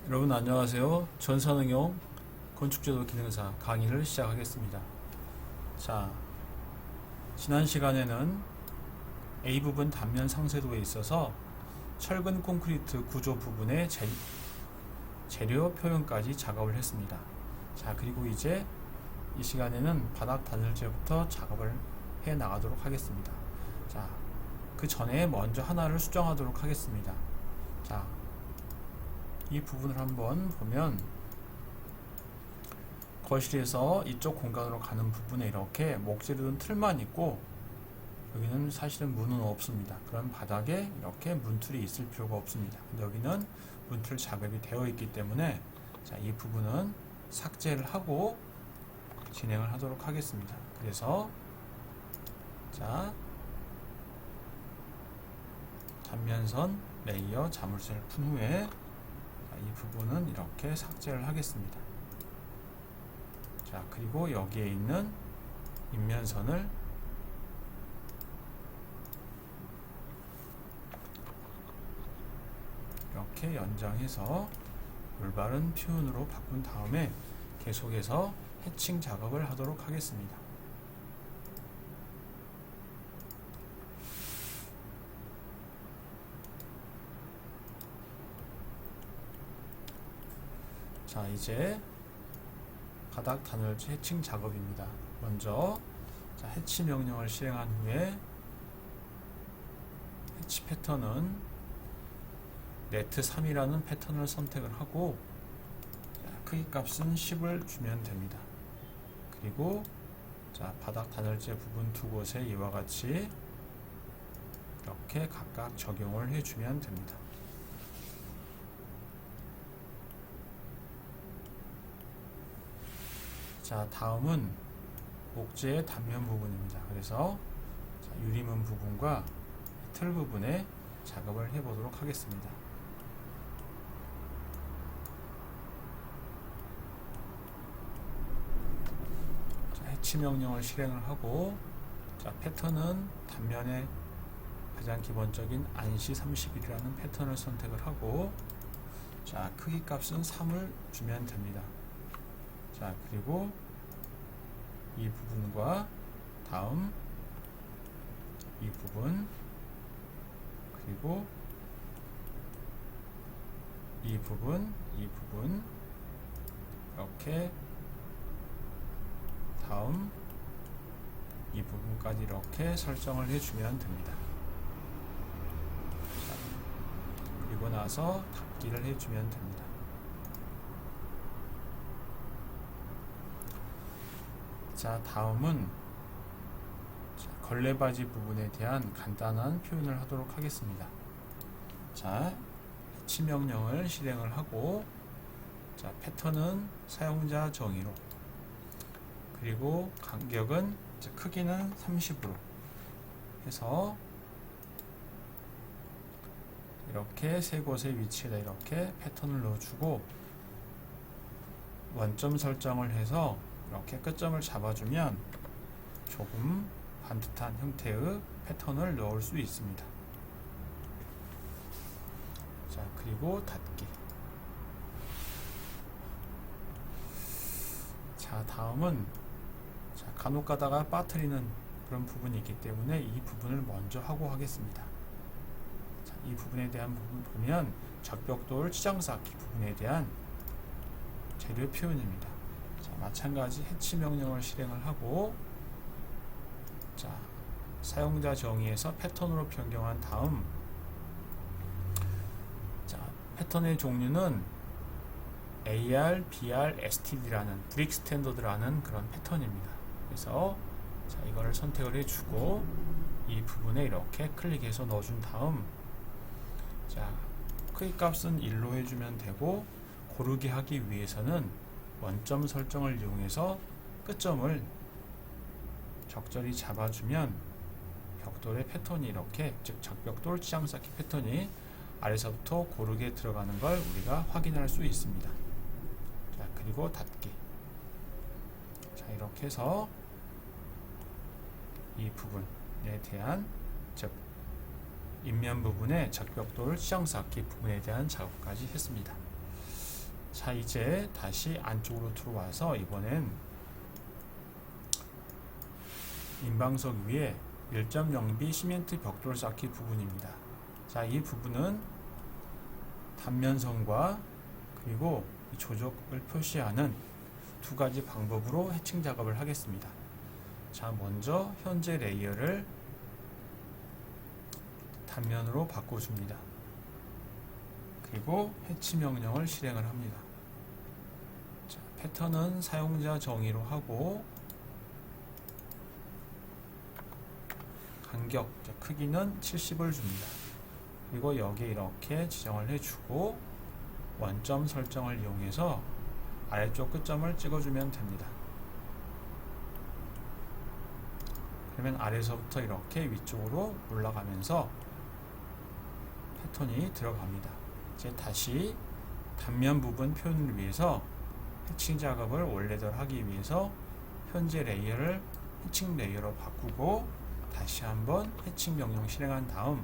여러분 안녕하세요. 전산응용 건축제도 기능사 강의를 시작하겠습니다. 자, 지난 시간에는 A 부분 단면 상세도에 있어서 철근 콘크리트 구조 부분의 재료 표현까지 작업을 했습니다. 자, 그리고 이제 이 시간에는 바닥 단열재부터 작업을 해 나가도록 하겠습니다. 자, 그 전에 먼저 하나를 수정하도록 하겠습니다. 자, 이 부분을 한번 보면 거실에서 이쪽 공간으로 가는 부분에 이렇게 목재로 된 틀만 있고 여기는 사실은 문은 없습니다. 그럼 바닥에 이렇게 문틀이 있을 필요가 없습니다. 근데 여기는 문틀 작업이 되어 있기 때문에 자, 이 부분은 삭제를 하고 진행을 하도록 하겠습니다. 그래서 자, 단면선 레이어 자물쇠를 푼 후에 이 부분은 이렇게 삭제를 하겠습니다. 자, 그리고 여기에 있는 인면선을 이렇게 연장해서 올바른 표현으로 바꾼 다음에 계속해서 해칭 작업을 하도록 하겠습니다. 자, 이제 바닥 단열재 해칭 작업입니다. 먼저 자, 해치 명령을 실행한 후에 해치 패턴은 네트 3이라는 패턴을 선택을 하고 자, 크기 값은 10을 주면 됩니다. 그리고 자, 바닥 단열재 부분 두 곳에 이와 같이 이렇게 각각 적용을 해주면 됩니다. 자, 다음은 목재의 단면 부분입니다. 그래서 자, 유리문 부분과 틀 부분에 작업을 해보도록 하겠습니다. 자, 해치 명령을 실행을 하고 자, 패턴은 단면의 가장 기본적인 안시 31이라는 패턴을 선택을 하고 자, 크기 값은 3을 주면 됩니다. 자, 그리고 이 부분과 다음 이 부분 그리고 이 부분 이렇게 다음 이 부분까지 이렇게 설정을 해주면 됩니다. 자, 그리고 나서 닫기를 해주면 됩니다. 자, 다음은 자, 걸레바지 부분에 대한 간단한 표현을 하도록 하겠습니다. 자, 해치 명령을 실행을 하고 자, 패턴은 사용자 정의로 그리고 간격은 자, 크기는 30으로 해서 이렇게 세 곳의 위치에다 이렇게 패턴을 넣어주고 원점 설정을 해서 이렇게 끝점을 잡아주면 조금 반듯한 형태의 패턴을 넣을 수 있습니다. 자, 그리고 닫기. 자, 다음은 자, 간혹 가다가 빠뜨리는 그런 부분이 있기 때문에 이 부분을 먼저 하고 하겠습니다. 자, 이 부분에 대한 부분 보면 적벽돌 치장쌓기 부분에 대한 재료 표현입니다. 자, 마찬가지 해치 명령을 실행을 하고 자, 사용자 정의에서 패턴으로 변경한 다음 자, 패턴의 종류는 AR, BR, STD라는 브릭 스탠더드라는 그런 패턴입니다. 그래서 자, 이거를 선택을 해주고 이 부분에 이렇게 클릭해서 넣어준 다음 자, 크기 값은 1로 해주면 되고 고르게 하기 위해서는 원점 설정을 이용해서 끝점을 적절히 잡아주면 벽돌의 패턴이 이렇게 즉 적벽돌 치장쌓기 패턴이 아래서부터 고르게 들어가는 걸 우리가 확인할 수 있습니다. 자, 그리고 닫기. 자, 이렇게 해서 이 부분에 대한 즉 인면 부분의 적벽돌 치장쌓기 부분에 대한 작업까지 했습니다. 자, 이제 다시 안쪽으로 들어와서 이번엔 인방석 위에 1.0B 시멘트 벽돌 쌓기 부분입니다. 자, 이 부분은 단면선과 그리고 이 조적을 표시하는 두 가지 방법으로 해칭 작업을 하겠습니다. 자, 먼저 현재 레이어를 단면으로 바꿔줍니다. 그리고 해치 명령을 실행을 합니다. 자, 패턴은 사용자 정의로 하고 간격, 크기는 70을 줍니다. 그리고 여기에 이렇게 지정을 해주고 원점 설정을 이용해서 아래쪽 끝점을 찍어주면 됩니다. 그러면 아래서부터 이렇게 위쪽으로 올라가면서 패턴이 들어갑니다. 이제 다시 단면 부분 표현을 위해서 해칭 작업을 원래대로 하기 위해서 현재 레이어를 해칭 레이어로 바꾸고 다시 한번 해칭 명령 실행한 다음,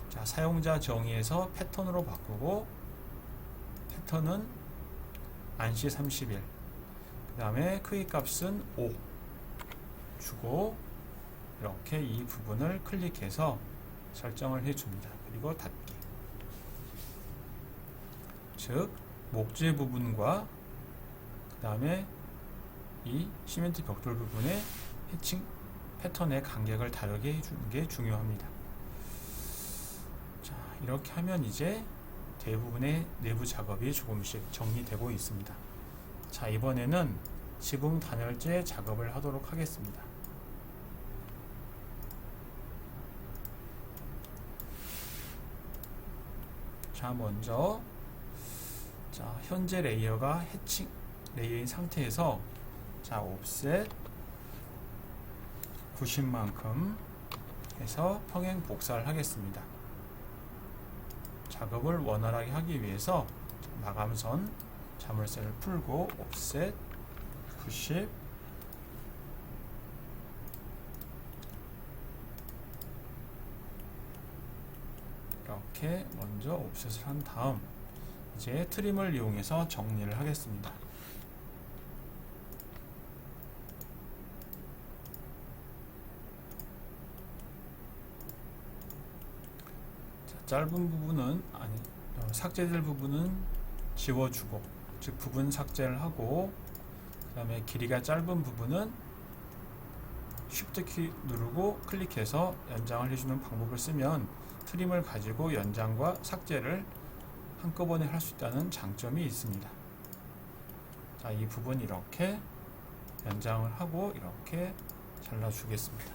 자, 사용자 정의에서 패턴으로 바꾸고 패턴은 안시 31, 그 다음에 크기 값은 5 주고 이렇게 이 부분을 클릭해서 설정을 해줍니다. 그리고 닫기. 즉 목재 부분과 그 다음에 이 시멘트 벽돌 부분의 해칭 패턴의 간격을 다르게 해주는 게 중요합니다. 자, 이렇게 하면 이제 대부분의 내부 작업이 조금씩 정리되고 있습니다. 자, 이번에는 지붕 단열재 작업을 하도록 하겠습니다. 자, 먼저 현재 레이어가 해칭 레이어인 상태에서 자, 옵셋 90만큼 해서 평행 복사를 하겠습니다. 작업을 원활하게 하기 위해서 마감선 자물쇠를 풀고 옵셋 90 이렇게 먼저 옵셋을 한 다음 이제 트림을 이용해서 정리를 하겠습니다. 자, 짧은 부분은 삭제될 부분은 지워주고, 즉 부분 삭제를 하고, 그 다음에 길이가 짧은 부분은 Shift 키 누르고 클릭해서 연장을 해주는 방법을 쓰면 트림을 가지고 연장과 삭제를 한꺼번에 할 수 있다는 장점이 있습니다. 자, 이 부분 이렇게 연장을 하고 이렇게 잘라주겠습니다.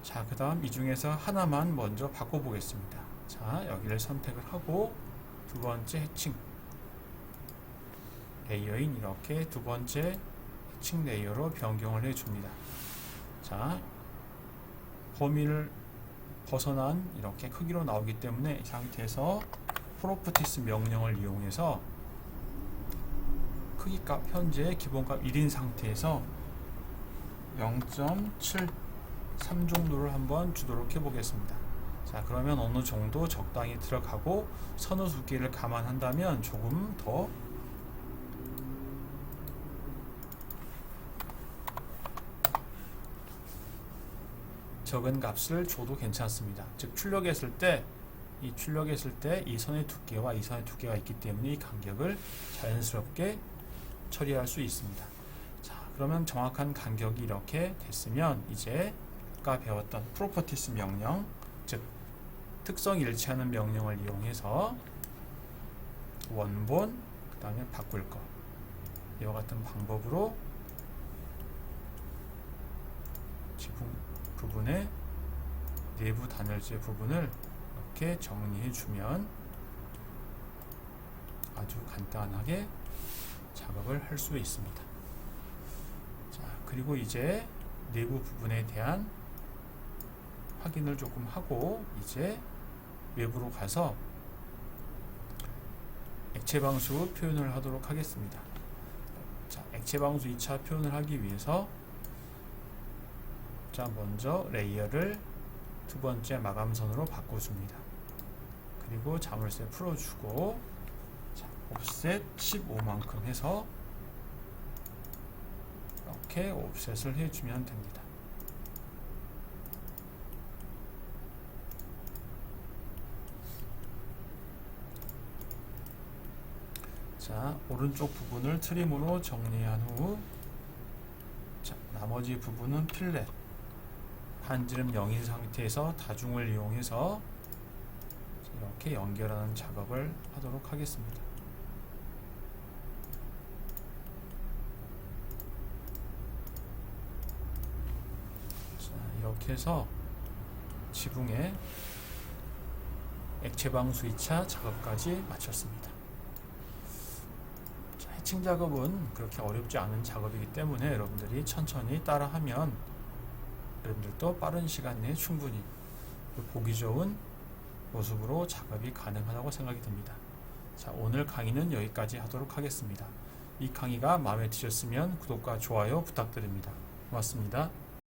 자, 그 다음 이 중에서 하나만 먼저 바꿔보겠습니다. 자, 여기를 선택을 하고 두 번째 해칭 레이어인 이렇게 두 번째 해칭 레이어로 변경을 해줍니다. 자, 범위를 벗어난 이렇게 크기로 나오기 때문에 이 상태에서 프로퍼티스 명령을 이용해서 크기값 현재 기본값 1인 상태에서 0.73 정도를 한번 주도록 해보겠습니다. 자, 그러면 어느 정도 적당히 들어가고 선호 두께를 감안한다면 조금 더 적은 값을 줘도 괜찮습니다. 즉 출력했을 때 이 선의 두께와 이 선의 두께가 있기 때문에 이 간격을 자연스럽게 처리할 수 있습니다. 자, 그러면 정확한 간격이 이렇게 됐으면 이제 아까 배웠던 프로퍼티스 명령, 즉 특성 일치하는 명령을 이용해서 원본 그 다음에 바꿀 것, 이와 같은 방법으로 지붕 부분의 내부 단열재 부분을 이렇게 정리해 주면 아주 간단하게 작업을 할 수 있습니다. 자, 그리고 이제 내부 부분에 대한 확인을 조금 하고 이제 외부로 가서 액체 방수 표현을 하도록 하겠습니다. 자, 액체 방수 2차 표현을 하기 위해서 자, 먼저 레이어를 두 번째 마감선으로 바꿔줍니다. 그리고 자물쇠 풀어주고, 자, 옵셋 15만큼 해서 이렇게 옵셋을 해주면 됩니다. 자, 오른쪽 부분을 트림으로 정리한 후, 자, 나머지 부분은 필렛 반지름 0인 상태에서 다중을 이용해서 이렇게 연결하는 작업을 하도록 하겠습니다. 자, 이렇게 해서 지붕에 액체방 수위차 작업까지 마쳤습니다. 자, 해칭 작업은 그렇게 어렵지 않은 작업이기 때문에 여러분들이 천천히 따라하면 여러분들도 빠른 시간 내에 충분히 보기 좋은 모습으로 작업이 가능하다고 생각이 듭니다. 자, 오늘 강의는 여기까지 하도록 하겠습니다. 이 강의가 마음에 드셨으면 구독과 좋아요 부탁드립니다. 고맙습니다.